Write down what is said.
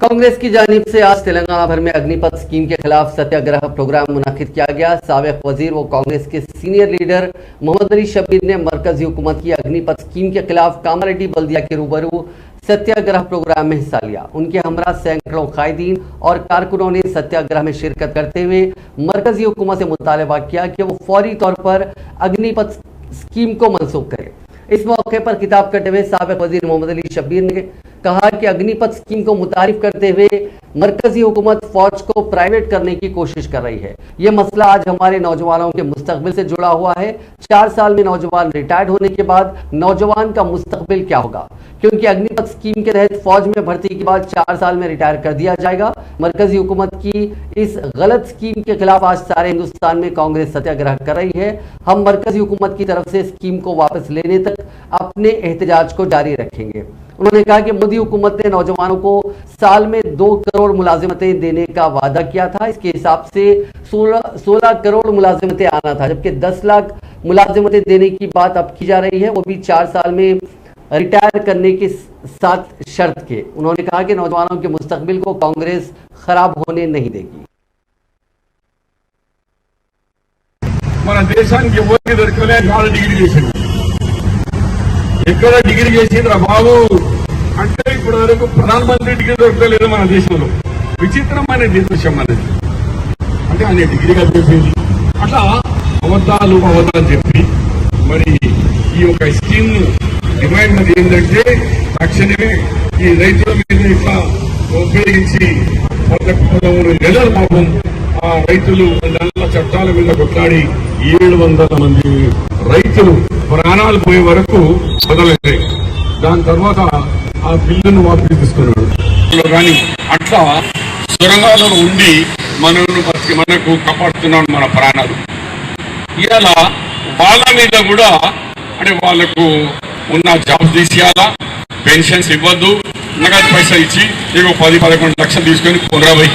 कांग्रेस की जानिब से आज तेलंगाना भर में अग्निपथ स्कीम के खिलाफ सत्याग्रह प्रोग्राम मुनाकिद किया गया। साबिक वजीर व कांग्रेस के सीनियर लीडर मोहम्मद अली शब्बीर ने मरकजी हुकूमत की अग्निपथ स्कीम के खिलाफ कामारेड्डी बल्दिया के रूबरू सत्याग्रह प्रोग्राम में हिस्सा लिया। उनके हमरा सैकड़ों कायदीन और कारकुनों ने सत्याग्रह में शिरकत करते हुए मरकजी हुकूमत से मुतालबा किया कि वो फौरी तौर पर अग्निपथ स्कीम को मनसूख करे। इस मौके पर खिताब करते हुए साबिक वजीर मोहम्मद अली शब्बीर ने कहा कि अग्निपथ स्कीम को मुतारिफ करते हुए मरकजी हुकूमत फौज को प्राइवेट करने की कोशिश कर रही है। यह मसला आज हमारे नौजवानों के मुस्तकबिल से जुड़ा हुआ है। 4 साल में नौजवान रिटायर्ड होने के बाद नौजवान का मुस्तकबिल क्या होगा, क्योंकि अग्निपथ स्कीम के तहत फौज में भर्ती के बाद 4 साल में रिटायर कर दिया जाएगा। मरकजी हुकूमत की इस गलत स्कीम के खिलाफ आज सारे हिंदुस्तान में कांग्रेस सत्याग्रह कर रही है। हम मरकजी हुकूमत की तरफ से स्कीम को वापस लेने तक अपने एहतजाज को जारी रखेंगे। उन्होंने कहा कि मोदी हुकूमत ने नौजवानों को साल में 2 करोड़ मुलाजिमतें देने का वादा किया था। इसके हिसाब से 16 करोड़ मुलाजिमतें आना था, जबकि 10 लाख मुलाजिमतें देने की बात अब की जा रही है, वो भी 4 साल में रिटायर करने के साथ शर्त के। उन्होंने कहा कि नौजवानों के मुस्तकबिल को कांग्रेस खराब होने नहीं देगी। మన దేశానికి ఎవరికి దొరకలే వాళ్ళు డిగ్రీ చేసింది ఎక్కడ డిగ్రీ చేసిండ్రా బాబు అంటే ఇప్పటి వరకు ప్రధానమంత్రి డిగ్రీ దొరకలేదు మన దేశంలో విచిత్రమైన దేశం అనేది అంటే ఆయన డిగ్రీగా చేసింది అట్లా అబద్ధాలు చెప్పి మరి ఈ యొక్క స్కీమ్ డిమాండ్ ఏంటంటే తక్షణమే ఈ రైతుల మీద ఇట్లా ఉపయోగించి 13 నెలల పాపం ఆ రైతులు నల్ల చట్టాల మీద కొట్లాడి 700 మంది రైతులు ప్రాణాలు పోయే వరకు వదలలేదు. దాని తర్వాత ఆ బిల్లును వాపసు తీసుకున్నాడు. కానీ అట్లా సొరంగాలలో ఉండి మనకు కాపాడుతున్నాడు మన ప్రాణాలు. ఇలా వాళ్ళ మీద కూడా అంటే వాళ్ళకు ఉన్న జాబ్స్ తీసేయాలా, పెన్షన్స్ ఇవ్వద్దు, నగదు పైసలు ఇచ్చి 10-11 లక్షలు తీసుకొని పునరావై